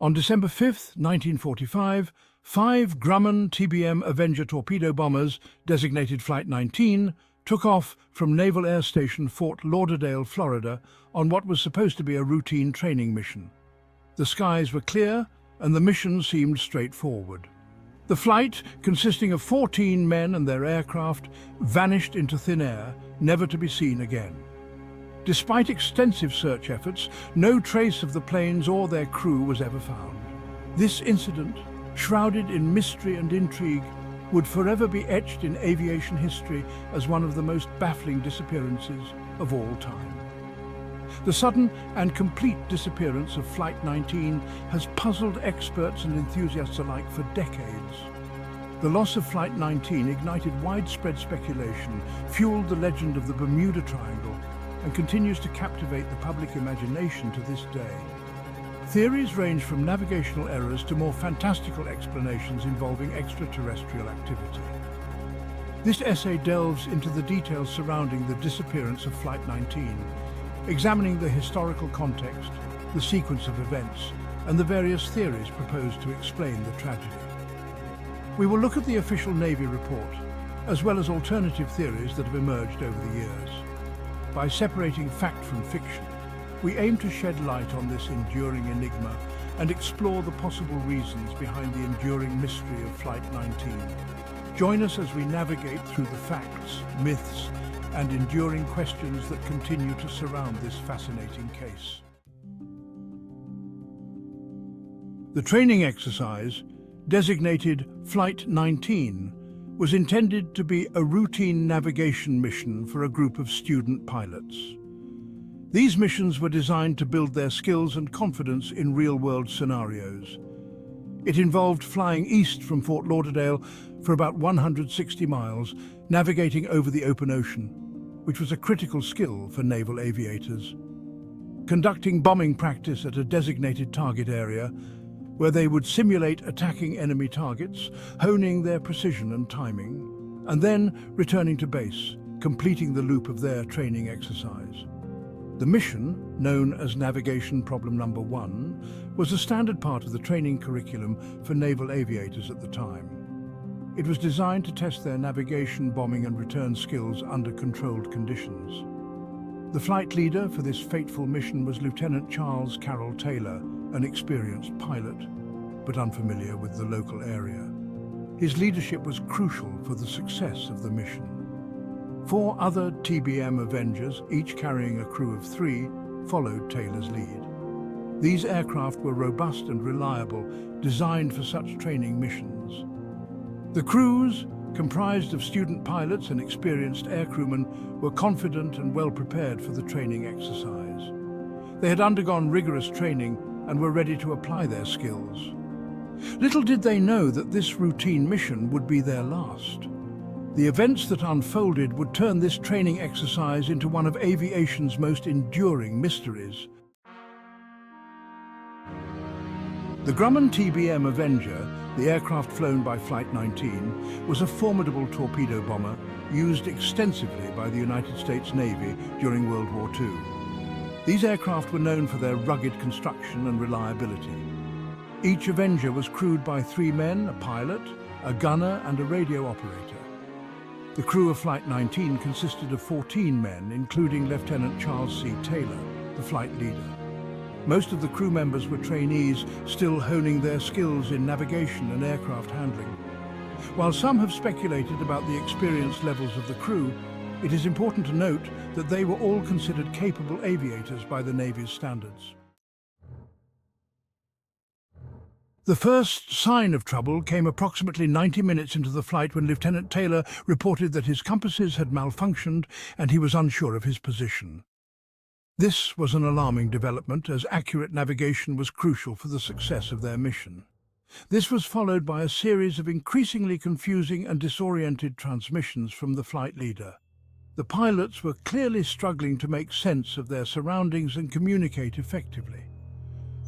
On December 5, 1945, 5 Grumman TBM Avenger torpedo bombers, designated Flight 19, took off from Naval Air Station Fort Lauderdale, Florida, on what was supposed to be a routine training mission. The skies were clear and the mission seemed straightforward. The flight, consisting of 14 men and their aircraft, vanished into thin air, never to be seen again. Despite extensive search efforts, no trace of the planes or their crew was ever found. This incident, shrouded in mystery and intrigue, would forever be etched in aviation history as one of the most baffling disappearances of all time. The sudden and complete disappearance of Flight 19 has puzzled experts and enthusiasts alike for decades. The loss of Flight 19 ignited widespread speculation, fueled the legend of the Bermuda Triangle, and continues to captivate the public imagination to this day. Theories range from navigational errors to more fantastical explanations involving extraterrestrial activity. This essay delves into the details surrounding the disappearance of Flight 19, examining the historical context, the sequence of events, and the various theories proposed to explain the tragedy. We will look at the official Navy report, as well as alternative theories that have emerged over the years. By separating fact from fiction, we aim to shed light on this enduring enigma and explore the possible reasons behind the enduring mystery of Flight 19. Join us as we navigate through the facts, myths, and enduring questions that continue to surround this fascinating case. The training exercise, designated Flight 19, was intended to be a routine navigation mission for a group of student pilots. These missions were designed to build their skills and confidence in real-world scenarios. It involved flying east from Fort Lauderdale for about 160 miles, navigating over the open ocean, which was a critical skill for naval aviators. Conducting bombing practice at a designated target area, where they would simulate attacking enemy targets, honing their precision and timing, and then returning to base, completing the loop of their training exercise. The mission, known as Navigation Problem Number 1, was a standard part of the training curriculum for naval aviators at the time. It was designed to test their navigation, bombing and return skills under controlled conditions. The flight leader for this fateful mission was Lieutenant Charles Carroll Taylor, an experienced pilot, but unfamiliar with the local area. His leadership was crucial for the success of the mission. 4 other TBM Avengers, each carrying a crew of 3, followed Taylor's lead. These aircraft were robust and reliable, designed for such training missions. The crews, comprised of student pilots and experienced aircrewmen, were confident and well prepared for the training exercise. They had undergone rigorous training and were ready to apply their skills. Little did they know that this routine mission would be their last. The events that unfolded would turn this training exercise into one of aviation's most enduring mysteries. The Grumman TBM Avenger, the aircraft flown by Flight 19, was a formidable torpedo bomber used extensively by the United States Navy during World War II. These aircraft were known for their rugged construction and reliability. Each Avenger was crewed by 3 men, a pilot, a gunner and a radio operator. The crew of Flight 19 consisted of 14 men, including Lieutenant Charles C. Taylor, the flight leader. Most of the crew members were trainees, still honing their skills in navigation and aircraft handling. While some have speculated about the experience levels of the crew, it is important to note that they were all considered capable aviators by the Navy's standards. The first sign of trouble came approximately 90 minutes into the flight when Lieutenant Taylor reported that his compasses had malfunctioned and he was unsure of his position. This was an alarming development, as accurate navigation was crucial for the success of their mission. This was followed by a series of increasingly confusing and disoriented transmissions from the flight leader. The pilots were clearly struggling to make sense of their surroundings and communicate effectively.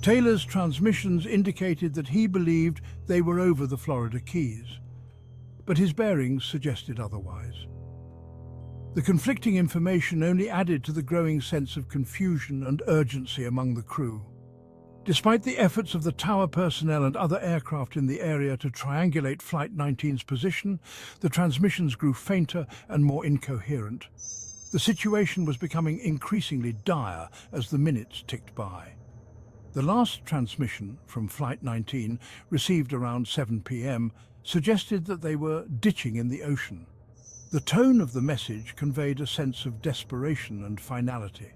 Taylor's transmissions indicated that he believed they were over the Florida Keys, but his bearings suggested otherwise. The conflicting information only added to the growing sense of confusion and urgency among the crew. Despite the efforts of the tower personnel and other aircraft in the area to triangulate Flight 19's position, the transmissions grew fainter and more incoherent. The situation was becoming increasingly dire as the minutes ticked by. The last transmission from Flight 19, received around 7 p.m, suggested that they were ditching in the ocean. The tone of the message conveyed a sense of desperation and finality.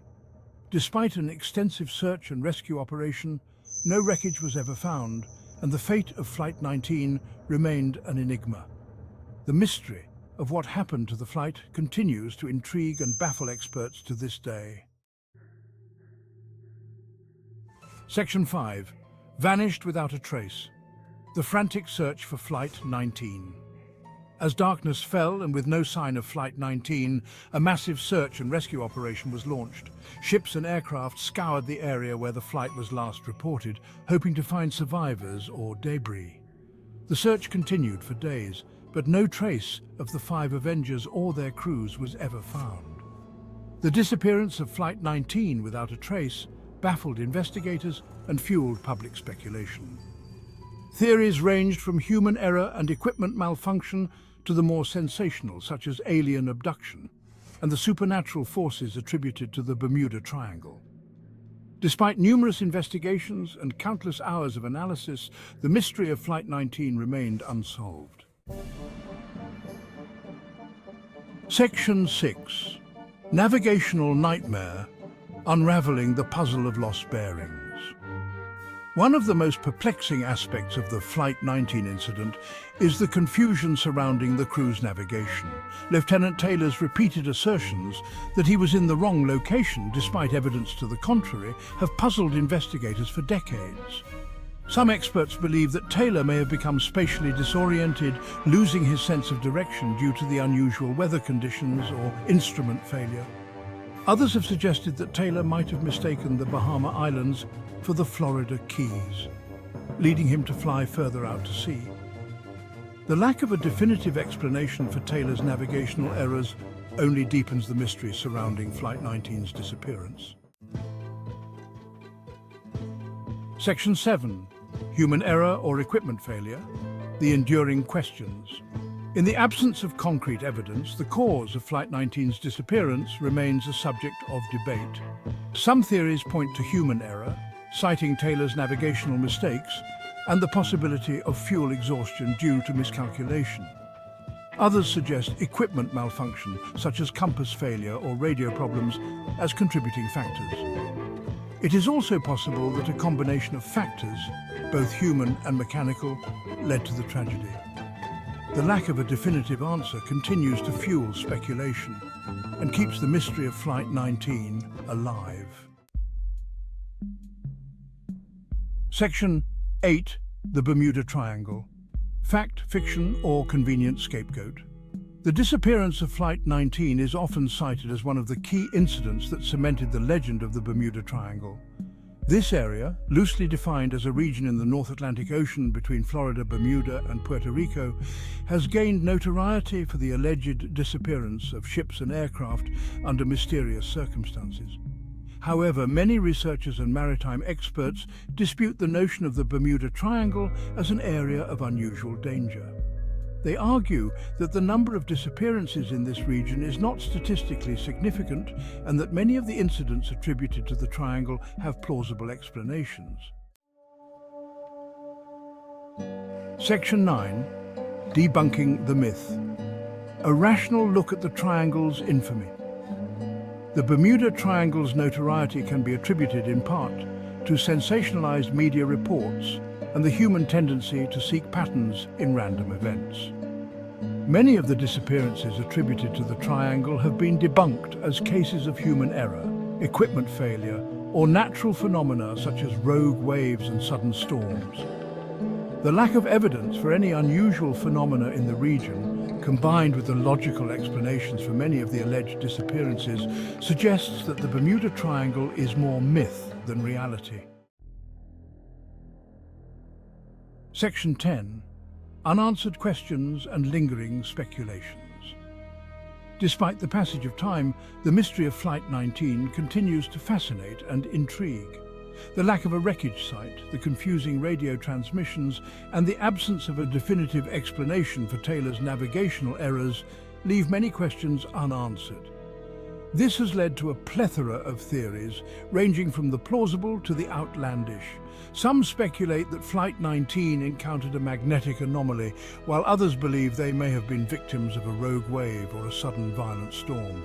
Despite an extensive search and rescue operation, no wreckage was ever found, and the fate of Flight 19 remained an enigma. The mystery of what happened to the flight continues to intrigue and baffle experts to this day. Section 5. Vanished without a trace. The frantic search for Flight 19. As darkness fell and with no sign of Flight 19, a massive search and rescue operation was launched. Ships and aircraft scoured the area where the flight was last reported, hoping to find survivors or debris. The search continued for days, but no trace of the 5 Avengers or their crews was ever found. The disappearance of Flight 19 without a trace baffled investigators and fueled public speculation. Theories ranged from human error and equipment malfunction to the more sensational, such as alien abduction, and the supernatural forces attributed to the Bermuda Triangle. Despite numerous investigations and countless hours of analysis, the mystery of Flight 19 remained unsolved. Section 6. Navigational Nightmare: Unraveling the Puzzle of Lost Bearings. One of the most perplexing aspects of the Flight 19 incident is the confusion surrounding the crew's navigation. Lieutenant Taylor's repeated assertions that he was in the wrong location, despite evidence to the contrary, have puzzled investigators for decades. Some experts believe that Taylor may have become spatially disoriented, losing his sense of direction due to the unusual weather conditions or instrument failure. Others have suggested that Taylor might have mistaken the Bahama Islands for the Florida Keys, leading him to fly further out to sea. The lack of a definitive explanation for Taylor's navigational errors only deepens the mystery surrounding Flight 19's disappearance. Section 7. Human error or equipment failure: The enduring questions. In the absence of concrete evidence, the cause of Flight 19's disappearance remains a subject of debate. Some theories point to human error, citing Taylor's navigational mistakes and the possibility of fuel exhaustion due to miscalculation. Others suggest equipment malfunction, such as compass failure or radio problems, as contributing factors. It is also possible that a combination of factors, both human and mechanical, led to the tragedy. The lack of a definitive answer continues to fuel speculation and keeps the mystery of Flight 19 alive. Section 8. The Bermuda Triangle. Fact, fiction, or convenient scapegoat. The disappearance of Flight 19 is often cited as one of the key incidents that cemented the legend of the Bermuda Triangle. This area, loosely defined as a region in the North Atlantic Ocean between Florida, Bermuda, and Puerto Rico, has gained notoriety for the alleged disappearance of ships and aircraft under mysterious circumstances. However, many researchers and maritime experts dispute the notion of the Bermuda Triangle as an area of unusual danger. They argue that the number of disappearances in this region is not statistically significant and that many of the incidents attributed to the triangle have plausible explanations. Section 9. Debunking the myth. A rational look at the triangle's infamy. The Bermuda Triangle's notoriety can be attributed in part to sensationalized media reports and the human tendency to seek patterns in random events. Many of the disappearances attributed to the triangle have been debunked as cases of human error, equipment failure, or natural phenomena such as rogue waves and sudden storms. The lack of evidence for any unusual phenomena in the region, combined with the logical explanations for many of the alleged disappearances, suggests that the Bermuda Triangle is more myth than reality. Section 10. Unanswered questions and lingering speculations. Despite the passage of time, the mystery of Flight 19 continues to fascinate and intrigue. The lack of a wreckage site, the confusing radio transmissions, and the absence of a definitive explanation for Taylor's navigational errors leave many questions unanswered. This has led to a plethora of theories, ranging from the plausible to the outlandish. Some speculate that Flight 19 encountered a magnetic anomaly, while others believe they may have been victims of a rogue wave or a sudden violent storm.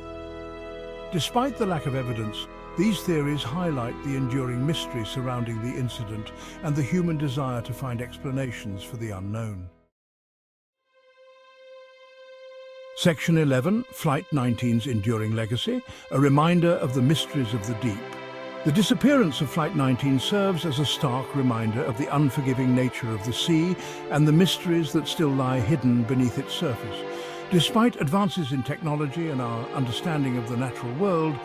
Despite the lack of evidence, these theories highlight the enduring mystery surrounding the incident and the human desire to find explanations for the unknown. Section 11, Flight 19's Enduring Legacy, a reminder of the mysteries of the deep. The disappearance of Flight 19 serves as a stark reminder of the unforgiving nature of the sea and the mysteries that still lie hidden beneath its surface. Despite advances in technology and our understanding of the natural world,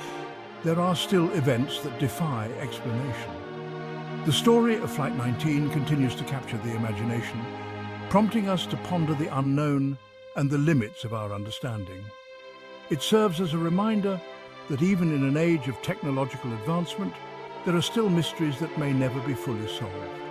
there are still events that defy explanation. The story of Flight 19 continues to capture the imagination, prompting us to ponder the unknown and the limits of our understanding. It serves as a reminder that even in an age of technological advancement, there are still mysteries that may never be fully solved.